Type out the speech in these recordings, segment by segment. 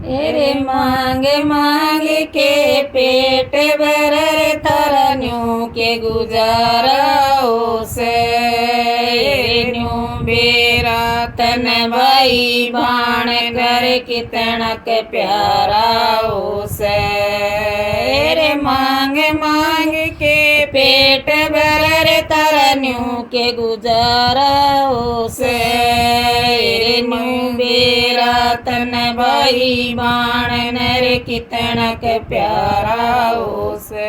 रे मांग मांग के पेट भर थरन्यू के गुजारा से न्यू बेरा तन भाई बाण कर कितनक प्यारा से रे मांग मांग के पेट भर तरन्यू के गुजारा से न्यू बेरा तन भाई बाण नर कितनक प्यारा से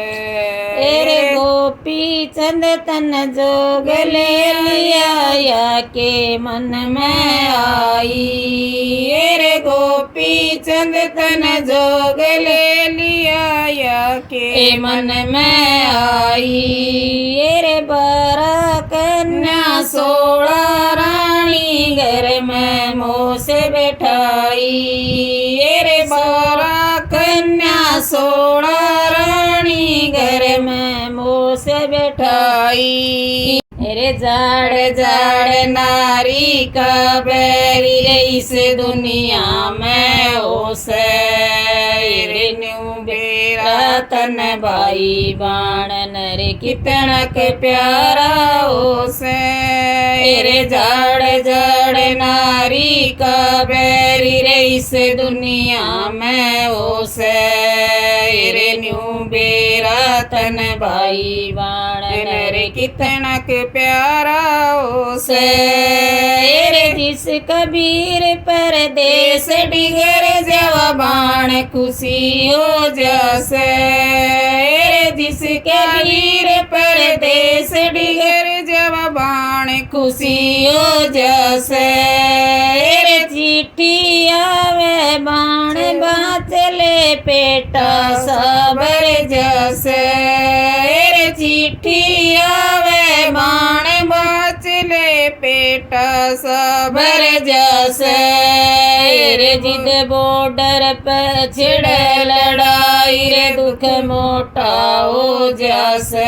रे गोपी चंद तन जोग ले लिया या के मन में आई रे गोपी चंद तन जोग ले लिया या के मन में आई रे बारा कन्या 16 रानी घर में मोह से बैठाई रे बारा कन्या 16 रानी घर में मोह से बैठाई रे जाड़ जाड़ नारी का बैरी इस दुनिया में ओसे रे न्यू बेरा तन भाई बाण नर कितनक प्यारा ओसे रे जाड़ जाड़ नारी का बैरी इस दुनिया में ओसे रे न्यू बेरा तन भाई बाण नर कितनक प्यारा से रे जिस कबीर परदेस डिगर जब बाण खुशी हो जैसे रे जिस कबीर परदेस डिगर जब बाण खुशी हो जैसे रे चिट्ठी आवे बाण बाचले पेटा साबर जैसे रे चिट्ठी आवे बाण बाचले पेटा साबर जैसे रे जिद बॉर्डर पर छिड़ लड़ाई रे दुख मोटा हो जैसे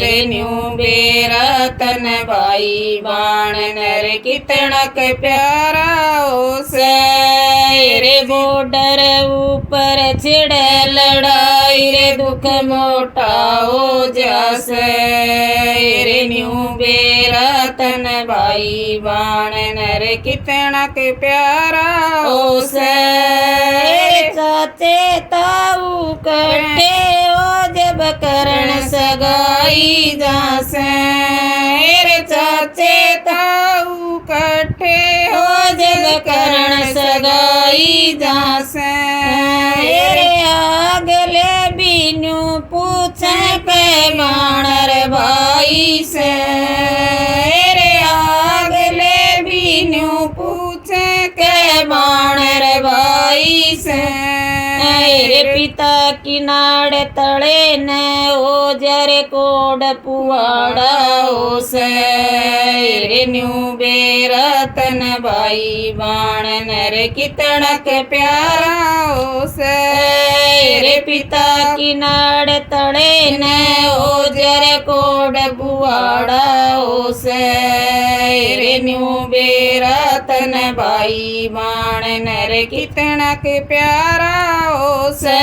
रे न्यू बेरा तन भाई बाण नर कितनक प्यारा हो से रे बॉर्डर ऊपर छिड़ लड़ाई रे दुख मोटा हो जैसे रे न्यू बेरा तन भाई बाण नर कितनक प्यारा हो से चाचे ताऊ कटे हो जब करण सगाई जासे रे चाचे ताऊ कटे हो जब करण सगाई जासे रे आगले बिनु पूछे के बाणर भाई से रे आगले बिनु पूछे के बाणर भाई से रे पिता किनाड़ तले न ओ जरे कोड पुआड़ा ओ से रे न्यू बेरा तन भाई बाण नर कितनक प्यारा ओ से रे पिता किनाड़ तले न ओ जरे कोड पुआड़ा ओ से रे न्यू बेरा तन भाई बाण नर कितनक प्यारा ओ से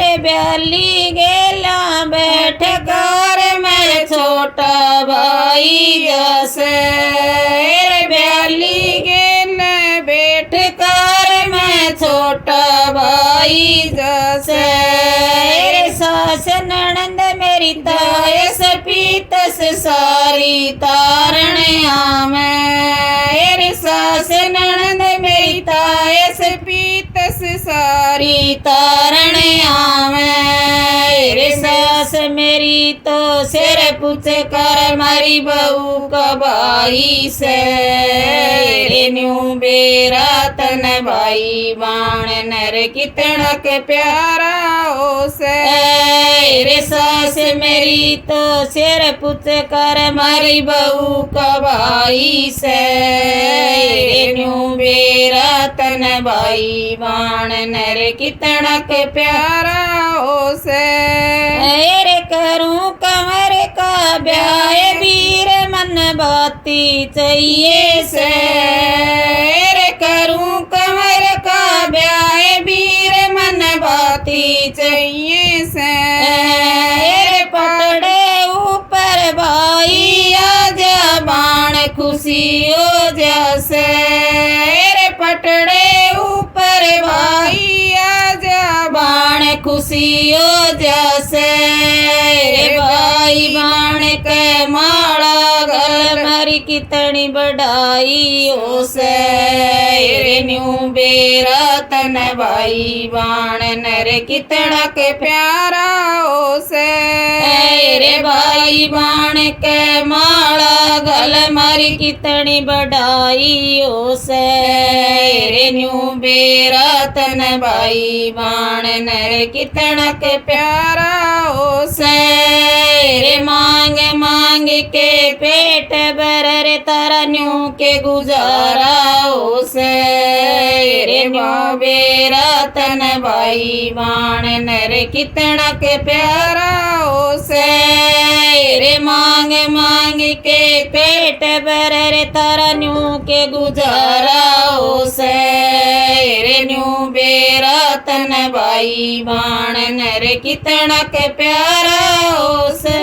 रे ब्याली गेला बैठ कर मैं छोटा भाई जैसे रे ब्याली गेला बैठ कर मैं छोटा भाई जैसे रे सास ननंद मेरी तायस पीतस सारी तारण आमे रे सास ननंद मेरी तायस पीतस सारी तारण आवे रे सास मेरी तो सिर पूछ कर मारी बहू कबाई से रे न्यू बेरा तन भाई बाण नर कितनक प्यारा हो से रे सास मेरी तो सिर पूछ कर मारी बहू कबाई से रे न्यू बेरा तन भाई बाण नर कितनक प्यारा हो से रे करूं कंवर का ब्याह वीर मन बाती चाहिए से रे करूं कंवर का चाहिए से रे पटड़े ऊपर भाई आजा बाण खुशी हो जैसे रे पटड़े ऊपर भाई आजा बाण खुशी हो जैसे रे भाई बाण के माला गल मारी कितनी बढ़ाई हो से रे न्यू बेरा तन भाई बाण नर कितना के प्यारा हो से रे भाई बाण के माला गल मारी कितनी बढ़ाई हो से रे न्यू बेरा तन भाई बाण नर कितना के प्यारा हो से रे मांग मांग के पेट भर रे तारा न्यू के गुजारा हो से रे न्यू बेरा तन भाई बाण नर कितना के प्यारा हो से रे मांग मांग के पेट भर रे तारा न्यू के गुजारा हो से रे न्यू बेरा तन भाई बाण नर कितना के प्यारा हो से।